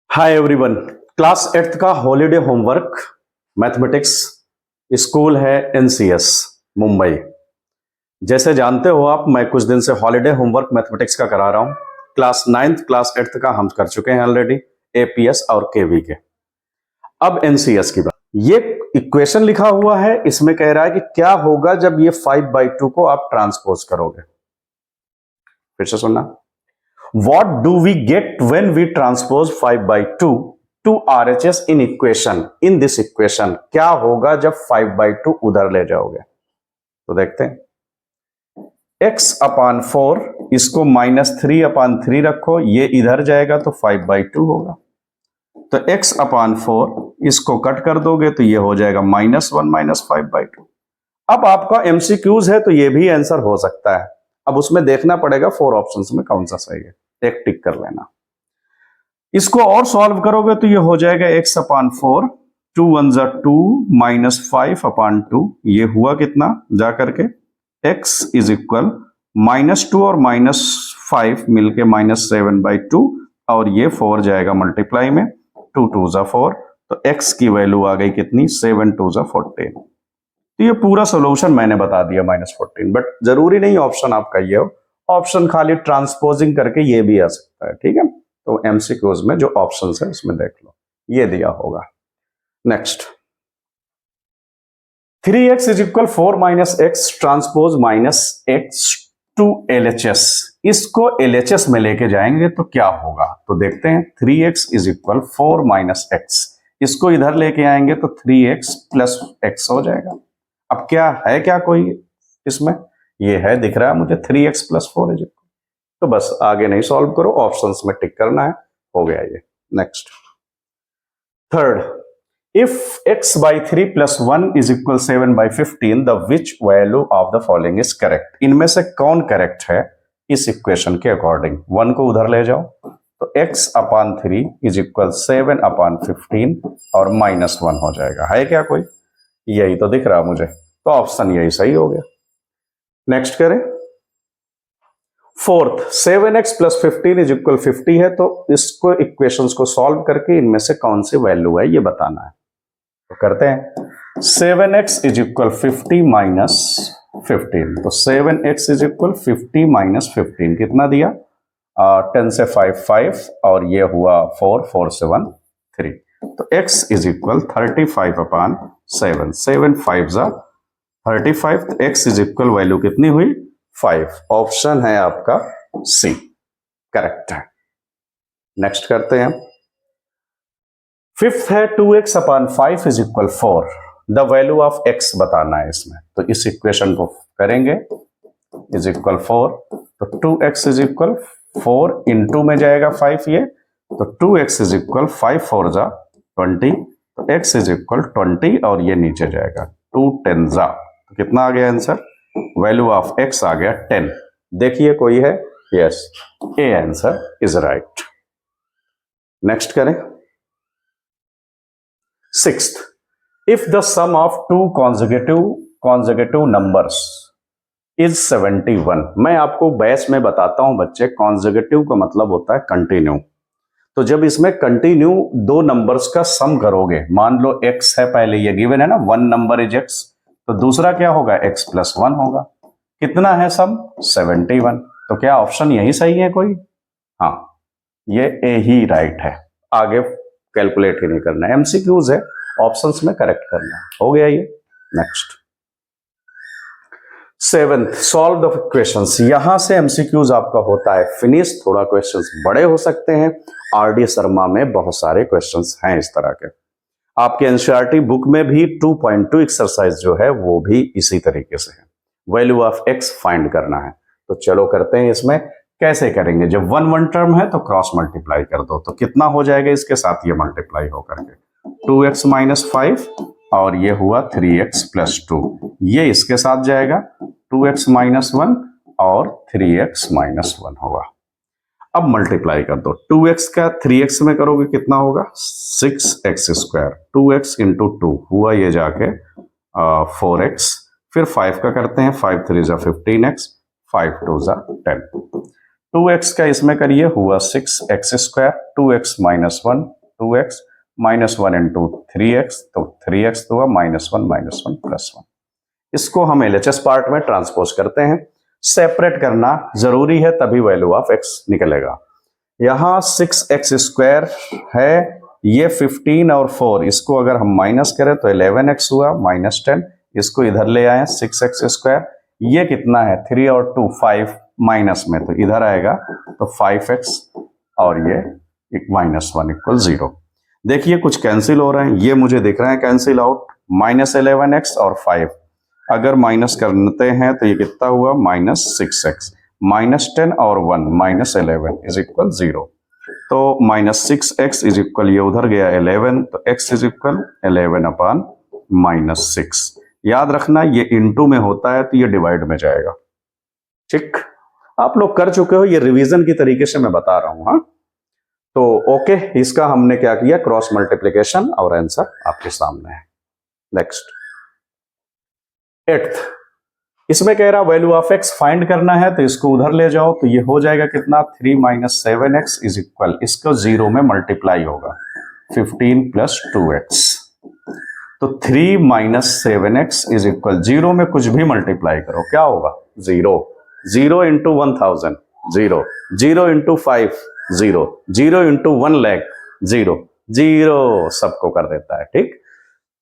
Hi everyone. Class 8th का holiday homework mathematics school है NCS Mumbai. जैसे जानते हो आप, मैं कुछ दिन से हॉलीडे होमवर्क मैथमेटिक्स का करा रहा हूं। क्लास 9th क्लास 8th का हम कर चुके हैं ऑलरेडी, एपीएस और केवी के। अब एनसीएस की बात। ये इक्वेशन लिखा हुआ है, इसमें कह रहा है कि क्या होगा जब ये 5/2 को आप ट्रांसपोज करोगे। फिर से सुनना, what do we get when we transpose 5/2 to RHS in equation, in this equation? क्या होगा जब 5/2 उधर ले जाओगे? तो देखते हैं, x/4 इसको -3/3 रखो, ये इधर जाएगा तो 5/2 होगा। तो x/4 इसको कट कर दोगे तो ये हो जाएगा -1 - 5/2। अब आपका एमसीक्यूज है तो ये भी आंसर हो सकता है। अब उसमें देखना पड़ेगा 4 ऑप्शंस में कौन सा सही है, एक टिक कर लेना। इसको और सॉल्व करोगे तो ये हो जाएगा x/4 2 1 जा 2 -5/2। ये हुआ कितना जा करके x इज इक्वल -2 और -5 मिलके -7/2, और ये 4 जाएगा मल्टीप्लाई में, 2 2 जा 4, तो x की वैल्यू आ गई कितनी, 7 2 जा 14। तो ये पूरा सोल्यूशन मैंने बता दिया -14, बट जरूरी नहीं ऑप्शन आपका ये हो, ऑप्शन खाली ट्रांसपोजिंग करके ये भी आ सकता है। ठीक है, तो एमसीक्यूज में जो ऑप्शंस है उसमें देख लो, ये दिया होगा। Next, 3x is equal 4 - x transpose -x to LHS। इसको LHS में लेके जाएंगे तो क्या होगा, तो देखते हैं। 3x इज इक्वल 4 - x, इसको इधर लेके आएंगे तो 3x + x हो जाएगा। अब क्या है, क्या कोई इसमें ये है, दिख रहा है मुझे 3x + 4 इज इक्वल, तो बस आगे नहीं सॉल्व करो, ऑप्शंस में टिक करना है, हो गया ये। Next, third, if x/3 + 1 is equal 7/15, the which value of the following is correct. इनमें से कौन करेक्ट है इस इक्वेशन के अकॉर्डिंग। 1 को उधर ले जाओ तो x/3 इज इक्वल 7/15 और -1 हो जाएगा। है क्या कोई, यही तो दिख रहा मुझे, तो ऑप्शन यही सही हो गया। नेक्स्ट करें, फोर्थ, 7x + 15 इज इक्वल 50 है, तो इसको इक्वेशंस को सॉल्व करके इनमें से कौन सी वैल्यू है ये बताना है। तो करते हैं, 7x इज इक्वल 50 - 15, तो 7x इज इक्वल 50 - 15 कितना दिया, 10 से 5 5, और ये हुआ 4 4 7 3, तो x इज इक्वल 35/7, 7 5 जा 35, तो x इज इक्वल वैल्यू कितनी हुई, 5। ऑप्शन है आपका सी, करेक्ट है। नेक्स्ट करते हैं, फिफ्थ है 2x/5 is equal 4, the value of x बताना है इसमें। तो इस इक्वेशन को करेंगे, इज इक्वल 4, तो 2x इज इक्वल 4 इंटू में जाएगा 5 ये, तो 2x इज इक्वल 5 4 जा 20, तो x इज इक्वल 20 और ये नीचे जाएगा 2 10 जा, तो कितना आ गया आंसर, वैल्यू ऑफ x आ गया 10। देखिए कोई है, yes, A answer is right. Next करें, sixth, if the sum of 2 consecutive numbers is 71। मैं आपको बैच में बताता हूं बच्चे, कॉन्जिक्यूटिव का मतलब होता है कंटिन्यू। तो जब इसमें कंटिन्यू 2 नंबर्स का सम करोगे, मान लो x है, पहले ये गिवन है ना, 1 नंबर इज x, तो दूसरा क्या होगा, x + 1 होगा। कितना है सम, 71, तो क्या ऑप्शन यही सही है कोई, हाँ, ये ए ही राइट है, आगे कैलकुलेट ही नहीं करना है, एमसीक्यूज है, ऑप्शंस में करेक्ट करना है, हो गया ये। Next, seventh, solve the equations. यहां से एमसीक्यूज आपका होता है फिनिश। थोड़ा क्वेश्चंस बड़े हो सकते हैं, आरडी शर्मा में बहुत सारे क्वेश्चंस हैं इस तरह के। आपके एनसीईआरटी बुक में भी 2.2 एक्सरसाइज जो है वो भी इसी तरीके से है, वैल्यू ऑफ x फाइंड करना है। तो चलो करते हैं, इसमें कैसे करेंगे, जब 1 1 टर्म है तो क्रॉस मल्टीप्लाई कर दो, तो कितना हो जाएगा इसके साथ, ये मल्टीप्लाई होकर के 2x - 5, और ये हुआ 3x + 2, ये इसके साथ जाएगा 2x - 1 और 3x - 1 होगा। अब मल्टीप्लाई कर दो, 2x का 3x में करोगे कितना होगा, 6x², 2x × 2 हुआ ये जाके 4x, फिर 5 का करते हैं, 5 3 जा 15x, 5 2 जा 10, 2x का इसमें करिए, हुआ 6x², 2x - 1 2x -1 into 3x, तो 3x तो हुआ -1 +1। इसको हम LHS पार्ट में ट्रांसपोज करते हैं, सेपरेट करना जरूरी है तभी वैल्यू ऑफ x निकलेगा। यहां 6x² है, ये 15 और 4, इसको अगर हम माइनस करें तो 11x हुआ -10, इसको इधर ले आए 6x², ये कितना है 3 और 2 5 माइनस में, तो इधर आएगा तो 5x और ये -1 = 0। देखिए कुछ कैंसिल हो रहे हैं, ये मुझे दिख रहे हैं कैंसिल आउट, -11x और 5 अगर माइनस करते हैं तो ये कितना हुआ -6x, -10 और 1 -11 = 0। तो -6x ये उधर गया 11, तो x = 11/-6। याद रखना ये इनटू में होता है तो ये डिवाइड में जाएगा। ठीक, आप लोग कर चुके हो, ये रिवीजन की तरीके से मैं बता रहा हूं। हाँ, तो ओके, इसका हमने क्या किया, क्रॉस मल्टीप्लिकेशन, और आंसर आपके सामने है। नेक्स्ट 8th, इसमें कह रहा वैल्यू ऑफ x फाइंड करना है, तो इसको उधर ले जाओ, तो ये हो जाएगा कितना 3 - 7x इसको 0 में मल्टीप्लाई होगा 15 + 2x, तो 3 - 7x 0 में कुछ भी मल्टीप्लाई करो क्या होगा 0, 0 × 1000 0, 0 × 5 0, 0 × 1 लाख 0, 0 सबको कर देता है। ठीक,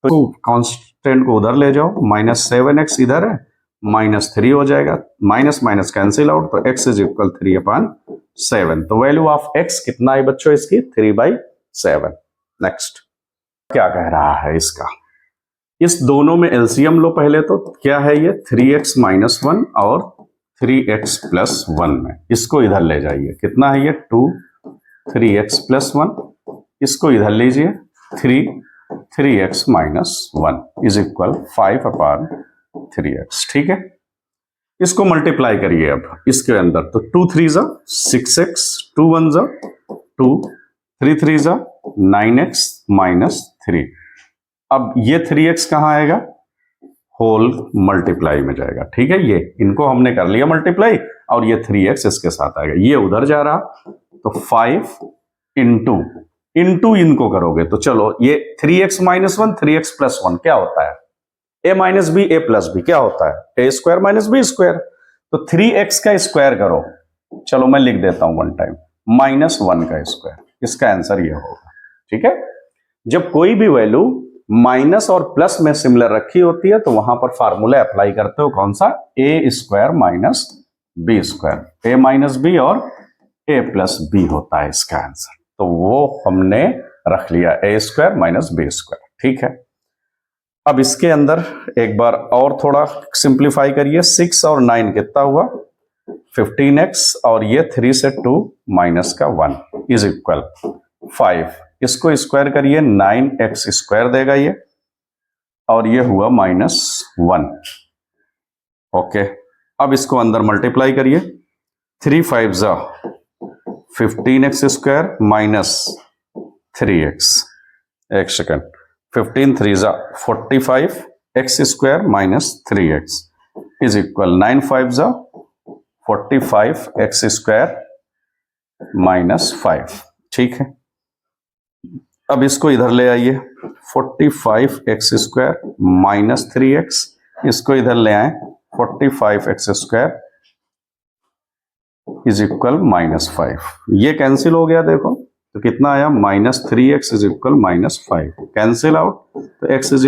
तो कांस्टेंट को उधर ले जाओ, -7x इधर है, -3 हो जाएगा, माइनस माइनस कैंसिल आउट, तो x = 3/7। तो वैल्यू ऑफ x कितना है बच्चों, इसकी 3/7। नेक्स्ट क्या कह रहा है इसका, इस दोनों में एलसीएम लो पहले, तो क्या है ये 3x - 1 और 3x + 1 में, इसको इधर ले जाइए, कितना है ये 2 3x + 1, इसको इधर लीजिए 3x - 1 = 5/3x। ठीक है, इसको मल्टीप्लाई करिए अब इसके अंदर, तो 2 3 = 6x, 2 1 = 2, 3 3 = 9x - 3। अब ये 3x कहाँ आएगा, होल मल्टीप्लाई में जाएगा। ठीक है, ये इनको हमने कर लिया मल्टीप्लाई, और ये 3x इसके साथ आएगा, ये उधर जा रहा, तो 5 इंटू इनको करोगे, तो चलो ये 3x - 1 3x + 1 क्या होता है, a - b a + b क्या होता है, a² - b², तो 3x का स्क्वायर करो, चलो मैं लिख देता हूं वन टाइम, -1 का स्क्वायर, इसका आंसर ये होगा। ठीक है, जब कोई भी वैल्यू माइनस और प्लस में सिमिलर रखी होती है तो वहां पर फार्मूला अप्लाई करते हो, कौन सा, a² - b², a - b और a + b होता है इसका आंसर, तो वो हमने रख लिया a² - b²। ठीक है, अब इसके अंदर एक बार और थोड़ा सिंप्लीफाई करिए, 6 और 9 कितना हुआ 15x, और ये 3 से 2 -1 = 5, इसको स्क्वायर करिए 9x² देगा ये, और ये हुआ -1। ओके, अब इसको अंदर मल्टीप्लाई करिए, 3 5 = 15x² - 3x, एक सेकेंड, 15 3 = 45x² - 3x = 9 5 = 45x² - 5। ठीक है, अब इसको इधर ले आइए, 45x² - 3x, इसको इधर ले आए, 45x² = -5, ये कैंसिल हो गया, देखो तो कितना आया -3x -5, कैंसिल आउट, तो x =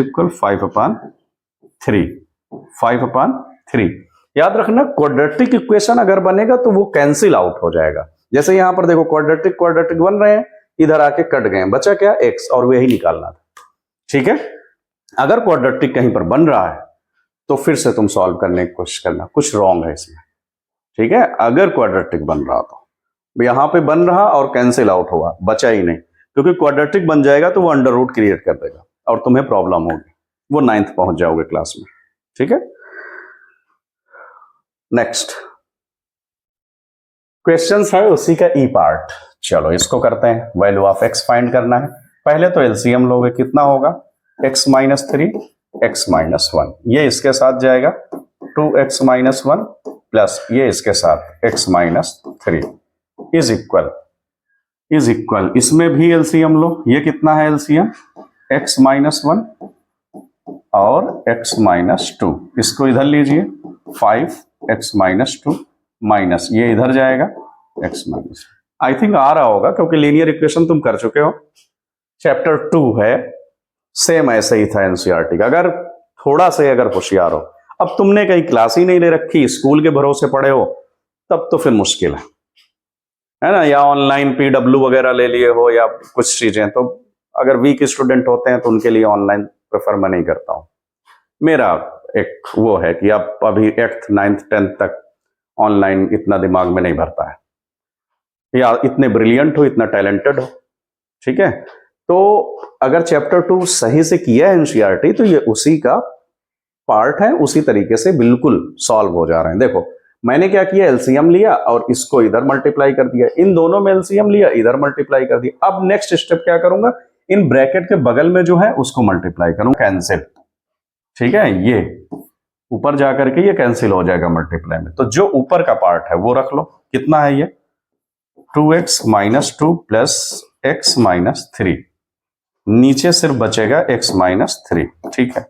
5/3। याद रखना क्वाड्रेटिक इक्वेशन अगर बनेगा तो वो कैंसिल आउट हो जाएगा, जैसे यहां पर देखो क्वाड्रेटिक बन रहे हैं, इधर आके कट गए, बचा क्या x, और वही निकालना था। ठीक है, अगर क्वाड्रेटिक कहीं पर बन रहा है तो फिर से तुम सॉल्व करने की कोशिश करना, कुछ रॉन्ग है इसमें। ठीक है, अगर क्वाड्रेटिक बन रहा तो यहां पे बन रहा और कैंसिल आउट हुआ, बचा ही नहीं, क्योंकि क्वाड्रेटिक बन जाएगा तो वो अंडर रूट क्रिएट कर देगा और तुम्हें प्रॉब्लम होगी, वो 9th पहुंच जाओगे क्लास में। ठीक है, नेक्स्ट क्वेश्चन है उसी का ई पार्ट, चलो इसको करते हैं। वैल्यू ऑफ x फाइंड करना है, पहले तो एलसीएम लोगे, कितना होगा x - 3 x - 1, ये इसके साथ जाएगा 2x - 1 प्लस ये इसके साथ x - 3 = इज इक्वल, इसमें भी एलसीएम लो, ये कितना है एलसीएम, x माइनस 1 और x माइनस 2, इसको इधर लीजिए 5x माइनस 2 माइनस ये इधर जाएगा x माइनस, आई थिंक आ रहा होगा क्योंकि लीनियर इक्वेशन तुम कर चुके हो, चैप्टर 2 है, सेम ऐसे ही था एनसीईआरटी का। अगर थोड़ा से अगर होशियार हो, अब तुमने कहीं क्लास ही नहीं ले रखी, स्कूल के भरोसे पड़े हो, तब तो फिर मुश्किल है ना, या ऑनलाइन पीडब्ल्यू वगैरह ले लिए हो या कुछ चीजें, तो अगर वीक स्टूडेंट होते हैं तो उनके लिए ऑनलाइन प्रेफर मैं नहीं करता हूं। मेरा एक वो है कि आप अभी 8th 9th 10th तक ऑनलाइन इतना दिमाग में नहीं भरता है, या इतने ब्रिलियंट हो, इतना टैलेंटेड हो, ठीक है। तो अगर चैप्टर 2 सही से किया है एनसीईआरटी तो ये उसी का पार्ट है, उसी तरीके से बिल्कुल सॉल्व हो जा रहे हैं। देखो मैंने क्या किया, एलसीएम लिया और इसको इधर मल्टीप्लाई कर दिया, इन दोनों में एलसीएम लिया, इधर मल्टीप्लाई कर दिया। अब नेक्स्ट स्टेप क्या करूंगा, इन ब्रैकेट के बगल में जो है उसको मल्टीप्लाई करूंगा, कैंसिल, ठीक है, ये ऊपर जाकर के ये कैंसिल हो जाएगा मल्टीप्लाई में, तो जो ऊपर का पार्ट है वो रख लो, कितना है ये 2x minus 2 plus x minus 3, नीचे सिर्फ बचेगा x माइनस 3, ठीक है,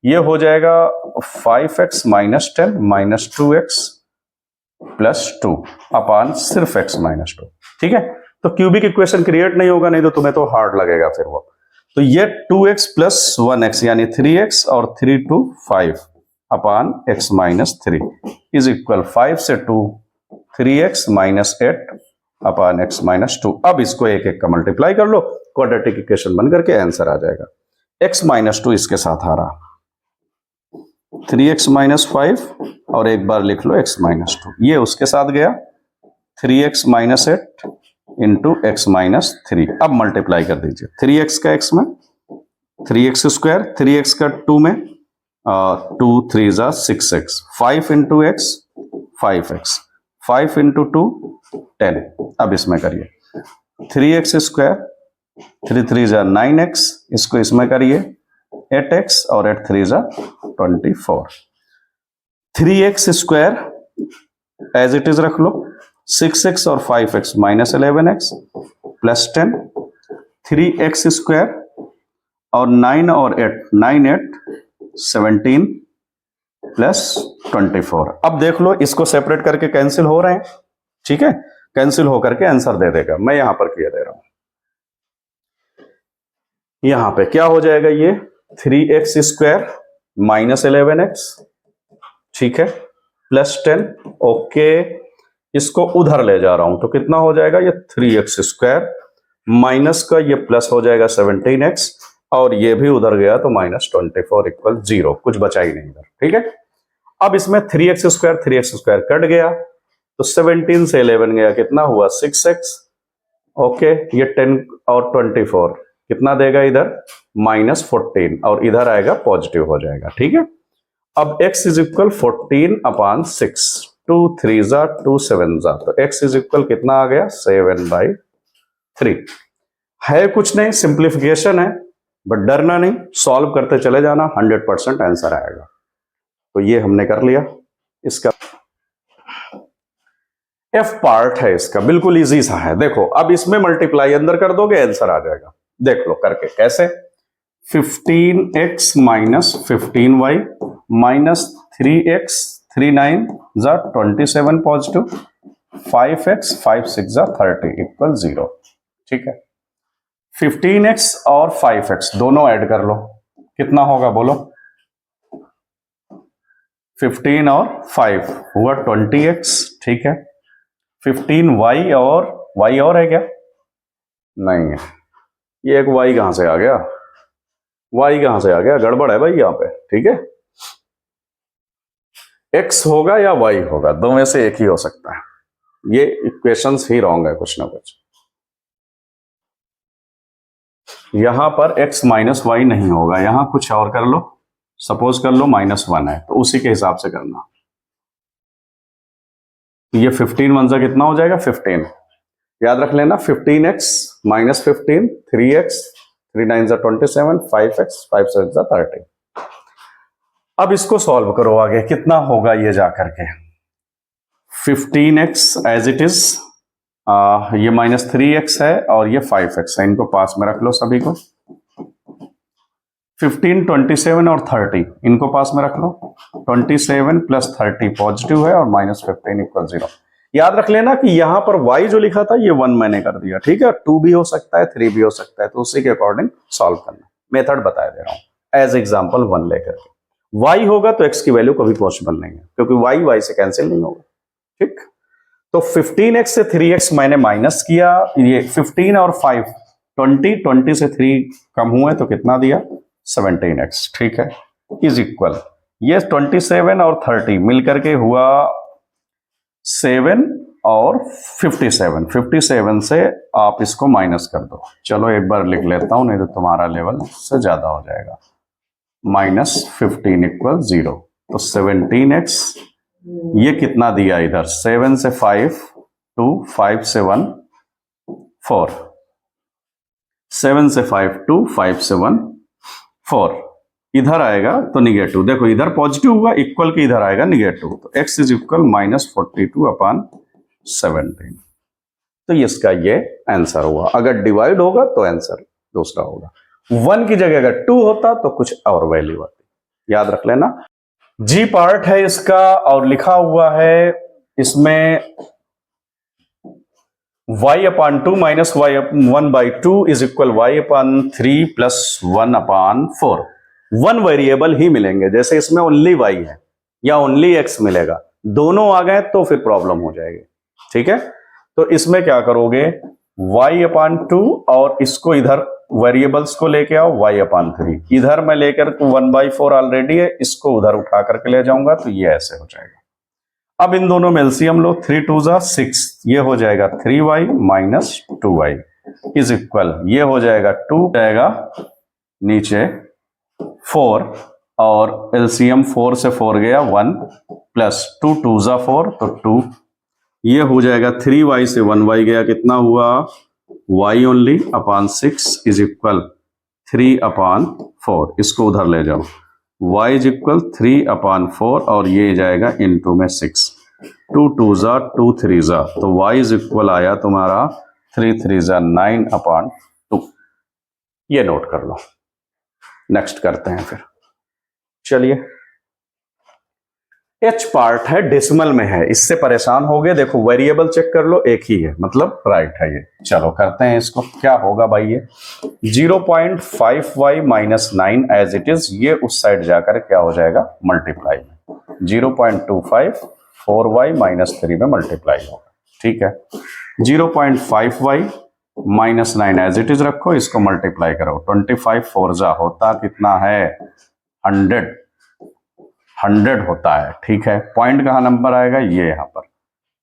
ये हो जाएगा 5x minus 10 minus 2x plus 2 अपान सिर्फ x माइनस 2, ठीक है। तो क्यूबिक इक्वेशन क्रिएट नहीं होगा, नहीं तो तुम्हें तो हार्ड लगेगा फिर वो। तो ये 2x प्लस 1x यानी 3x और 3 2 5 अपान x माइनस 3 इज इक्वल 5 से 2 3x माइनस 8 अपान x माइनस 2। अब इसको एक एक का मल्टीप्लाई कर लो, क्वाड्रेटिक इक्वेशन बन करके आंसर आ जाएगा। x माइनस 2 इसके साथ आ रहा 3x माइनस 5 और एक बार लिख लो x माइनस 2, ये उसके साथ गया 3x minus 8 into x minus 3। अब मल्टीप्लाई कर दीजिए 3x का x में 3x स्क्वायर, 3x का 2 में 2 3 जा 6x, 5 into x 5x, 5 into 2 10। अब इसमें करिए 3x स्क्वायर, 3 3 जा 9x, इसको इसमें करिए 8x और 8 3 जा 24। 3x square as it is रख लो, 6x और 5x minus 11x plus 10, 3x square और 9 और 8 9 8 17 प्लस 24। अब देख लो इसको सेपरेट करके कैंसिल हो रहे हैं, ठीक है, कैंसिल होकर के आंसर दे देगा। मैं यहां पर किया दे रहा हूं, यहां पे क्या हो जाएगा, ये 3x स्क्वायर माइनस 11x, ठीक है, प्लस 10, ओके, इसको उधर ले जा रहा हूं तो कितना हो जाएगा, ये 3x स्क्वायर माइनस का ये प्लस हो जाएगा 17x और ये भी उधर गया तो माइनस 24 इक्वल 0, कुछ बचा ही नहीं इधर, ठीक है। अब इसमें 3x स्क्वायर कट गया तो 17 से 11 गया, कितना हुआ 6x, ओके, ये 10 और 24 कितना देगा इधर माइनस 14 और इधर आएगा पॉजिटिव हो जाएगा, ठीक है। अब x इज इक्वल 14 अपान 6, 2 3 जा 2 7 जा, तो x इज इक्वल कितना आ गया 7/3। है कुछ नहीं, सिंप्लीफिकेशन है, बट डरना नहीं, सॉल्व करते चले जाना, 100% आंसर आएगा। तो ये हमने कर लिया, इसका f पार्ट है, इसका बिल्कुल इजी सा है। देखो अब इसमें मल्टीप्लाई अंदर कर दोगे आंसर आ जाएगा, देख लो करके कैसे, 15x minus 15y minus 3x 3 9 जा 27 पॉजिटिव, 5x 5 6 जा 30 इक्वल 0, ठीक है। 15x और 5x दोनों ऐड कर लो, कितना होगा बोलो, 15 और 5 हुआ 20x, ठीक है। 15y और है क्या, नहीं है, ये एक y कहां से आ गया, y कहां से आ गया, गड़बड़ है भाई यहां पे, ठीक है। x होगा या y होगा, दो में से एक ही हो सकता है, ये इक्वेशंस ही रॉन्ग है कुछ ना कुछ। यहां पर x माइनस वाई नहीं होगा, यहां कुछ और कर लो, सपोज कर लो -1 है तो उसी के हिसाब से करना। ये 15 1 कितना हो जाएगा 15, याद रख लेना 15x माइनस 15, 3x 3 9 27, 5x 5 7 30। अब इसको सॉल्व करो आगे, कितना होगा ये जाकर के 15x एज इट इज ये -3x है और ये 5x है, इनको पास में रख लो सभी को। 15, 27 और 30 इनको पास में रख लो। 27 + 30 पॉजिटिव है और -15 = 0। याद रख लेना कि यहां पर y जो लिखा था ये 1 मैंने कर दिया, ठीक है। 2 भी हो सकता है, 3 भी हो सकता है, तो उसी के अकॉर्डिंग सॉल्व करना। मेथड बता दे रहा हूं एज एग्जाम्पल 1 लेकर के। y होगा तो x की वैल्यू कभी पॉसिबल नहीं है, क्योंकि y से कैंसिल नहीं होगा, ठीक। तो 15x से 3x मैंने माइनस किया, ये 15 और 5 20 से 3 कम हुए तो कितना दिया 17x, ठीक है, इज इक्वल ये 27 और 30 मिलकर के हुआ 7 और 57 से आप इसको माइनस कर दो। चलो एक बार लिख लेता हूं, नहीं तो तुम्हारा लेवल से ज्यादा हो जाएगा। -15 = 0, तो 17x ये कितना दिया इधर, 7 से 5 2, 5 से 1 4, 7 से 5 2, 5 से 1 4, इधर आएगा तो निगेटिव। देखो इधर पॉजिटिव हुआ, इक्वल के इधर आएगा निगेटिव, तो x = -42/17। तो इसका ये आंसर हुआ। अगर डिवाइड होगा तो आंसर दूसरा होगा। 1 की जगह अगर 2 होता तो कुछ और वैल्यू आती, याद रख लेना। जी पार्ट है इसका और लिखा हुआ है इसमें y/2 - y/1/2 = y/3 + 1/4। 1 वेरिएबल ही मिलेंगे, जैसे इसमें ओनली y है या ओनली x मिलेगा, दोनों आ गए तो फिर प्रॉब्लम हो जाएगी, ठीक है। तो इसमें क्या करोगे, y/2 और इसको इधर वेरिएबल्स को लेके आओ y/3, इधर मैं लेकर 1/4 ऑलरेडी है, इसको उधर उठा करके ले जाऊंगा तो ये ऐसे हो जाएगा। अब इन दोनों में एलसीएम लो, 3 2 6, ये हो जाएगा 3y - 2y = ये हो जाएगा 2 जाएगा नीचे 4 और एलसीएम 4 से 4 गया 1 + 2 2 4 तो 2, ये हो जाएगा 3y से 1y गया, कितना हुआ y ओनली /6 = 3/4, इसको उधर ले जाओ, y = 3/4 और ये जाएगा इनटू में 6, 2 2 2 3 तो y = आया तुम्हारा 3 3 9/2। ये नोट कर लो। नेक्स्ट करते हैं फिर, चलिए। H पार्ट है, डेसिमल में है, इससे परेशान हो गए। देखो वेरिएबल चेक कर लो, एक ही है, मतलब राइट है ये। चलो करते हैं इसको, क्या होगा भाई, ये 0.5y - 9 एज इट इज, ये उस साइड जाकर क्या हो जाएगा मल्टीप्लाई में, 0.25 4y - 3 में मल्टीप्लाई होगा, ठीक है। 0.5y - 9 एज इट इज रखो, इसको मल्टीप्लाई करो, 25 4 होता कितना है 100 होता है, ठीक है। पॉइंट कहाँ नंबर आएगा, ये यहाँ पर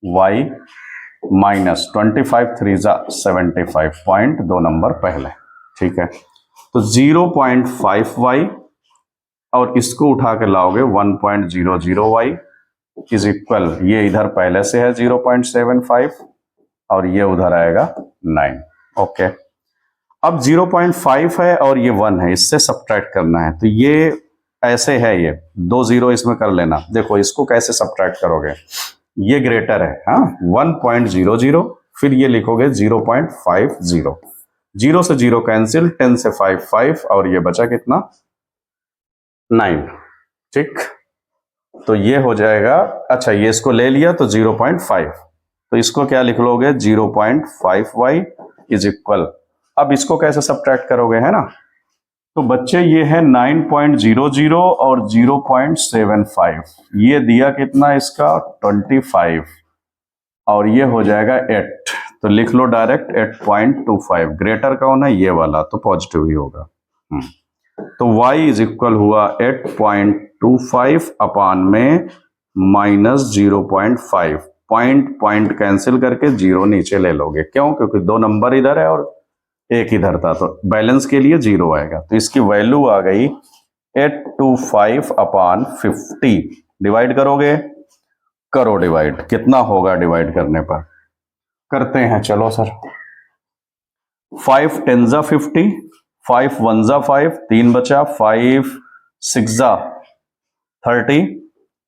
y - 25 3 75 पॉइंट 2 नंबर पहले, ठीक है। तो 0.5y और इसको उठा के लाओगे 1.00y = ये इधर पहले से है 0.75 और ये उधर आएगा 9, ओके। अब 0.5 है और ये 1 है, इससे सब्ट्रैक्ट करना है, तो ये ऐसे है, ये 2 0 इसमें कर लेना। देखो इसको कैसे सब्ट्रैक्ट करोगे, ये ग्रेटर है, हाँ 1.00, फिर ये लिखोगे 0.50, 0 से 0 कैंसिल, 10 से 5 5 और ये बचा कितना 9, ठीक। तो ये हो जाएगा, अच्छा ये इसको ले लिया तो 0.5, तो इसको क्या लिख लोगे 0.5y = अब इसको कैसे सब्ट्रैक्ट करोगे, है ना। तो बच्चे ये है 9.00 और 0.75, ये दिया कितना इसका 25 और ये हो जाएगा 8, तो लिख लो डायरेक्ट 8.25। ग्रेटर कौन है, ये वाला, तो पॉजिटिव ही होगा। तो y = हुआ 8.25 अपान में -0.5, पॉइंट कैंसिल करके 0 नीचे ले लोगे, क्यों, क्योंकि 2 नंबर इधर है और 1 इधर था, तो बैलेंस के लिए 0 आएगा। तो इसकी वैल्यू आ गई 825/50। डिवाइड करोगे, करो डिवाइड, कितना होगा डिवाइड करने पर, करते हैं चलो सर। 5 10 50, 5 1 5, 3 बचा, 5 6 30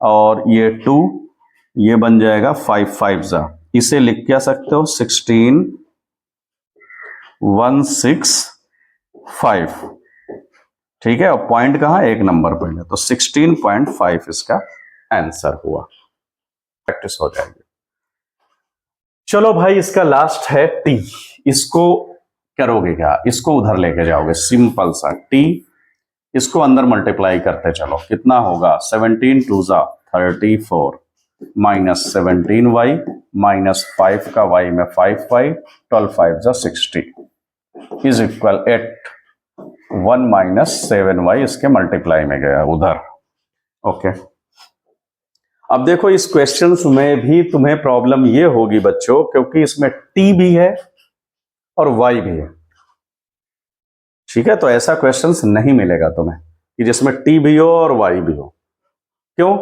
और ये 2, ये बन जाएगा 5 5 इसे लिख क्या सकते हो 16,165, ठीक है। और पॉइंट कहाँ, एक नंबर पहले, तो 16.5 इसका आंसर हुआ। प्रैक्टिस हो जाएगी। चलो भाई, इसका लास्ट है टी। इसको करोगे क्या, इसको उधर लेके जाओगे, सिंपल सा टी, इसको अंदर मल्टीप्लाई करते चलो, कितना होगा 17 2 जा 34 माइनस 17y माइनस 5 का y में 5y 12 5 जा 60 इज इक्वल 8 1 माइनस 7y इसके मल्टीप्लाई में गया उधर। ओके, अब देखो इस क्वेश्चन में भी तुम्हें प्रॉब्लम ये होगी बच्चों, क्योंकि इसमें t भी है और y भी है, ठीक है। तो ऐसा क्वेश्चन नहीं मिलेगा तुम्हें कि जिसमें t भी हो और y भी हो। क्यों?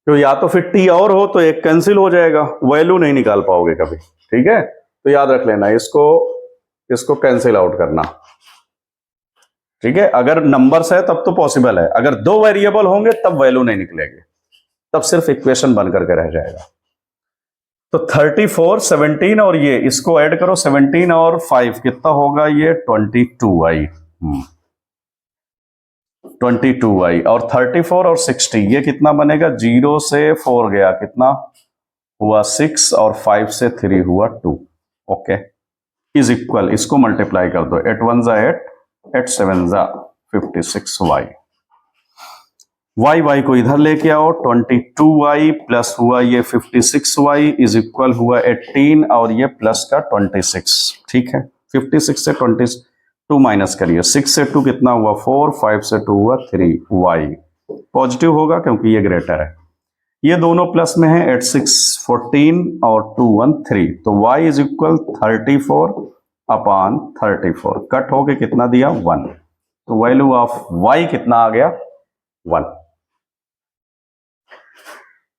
तो या तो फिर t और हो तो एक कैंसिल हो जाएगा, वैल्यू नहीं निकाल पाओगे कभी, ठीक है। तो याद रख लेना, इसको कैंसिल आउट करना, ठीक है। अगर नंबर्स है तब तो पॉसिबल है, अगर दो वेरिएबल होंगे तब वैल्यू नहीं निकलेगी, तब सिर्फ इक्वेशन बन करके रह जाएगा। तो 34 17 और ये इसको ऐड करो, 17 और 5 कितना होगा, ये 22y 22y, और 34 और 60 ये कितना बनेगा, 0 से 4 गया, कितना हुआ 6, और 5 से 3 हुआ 2। ओके, इज इक्वल, इसको मल्टीप्लाई कर दो, 8 1 जा 8 8 7 जा 56y, y को इधर लेके आओ, 22y प्लस हुआ ये 56y इज इक्वल हुआ 18 और ये प्लस का 26, ठीक है। 56 से 22 माइनस करिए, 6 से 2 कितना हुआ 4, 5 से 2 हुआ 3, y पॉजिटिव होगा क्योंकि ये ग्रेटर है, ये दोनों प्लस में है, 8 6 14 और 2 1 3, तो y is equal 34 upon 34, cut होके कितना दिया 1, तो वैल्यू ऑफ y कितना आ गया 1।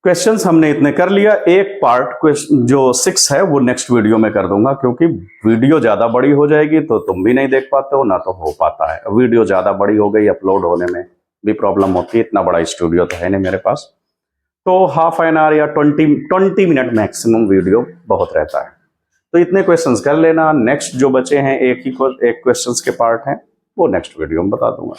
क्वेश्चंस हमने इतने कर लिया। एक पार्ट क्वेश्चन जो 6 है वो नेक्स्ट वीडियो में कर दूंगा, क्योंकि वीडियो ज्यादा बड़ी हो जाएगी तो तुम भी नहीं देख पाते हो, ना तो हो पाता है। वीडियो ज्यादा बड़ी हो गई, अपलोड होने में भी प्रॉब्लम होती है, इतना बड़ा स्टूडियो तो है नहीं मेरे पास, तो हाफ एन आवर या 20 मिनट मैक्सिमम वीडियो बहुत रहता है। तो इतने क्वेश्चंस कर लेना, नेक्स्ट जो बचे हैं एक क्वेश्चंस के पार्ट हैं वो नेक्स्ट वीडियो में बता दूंगा।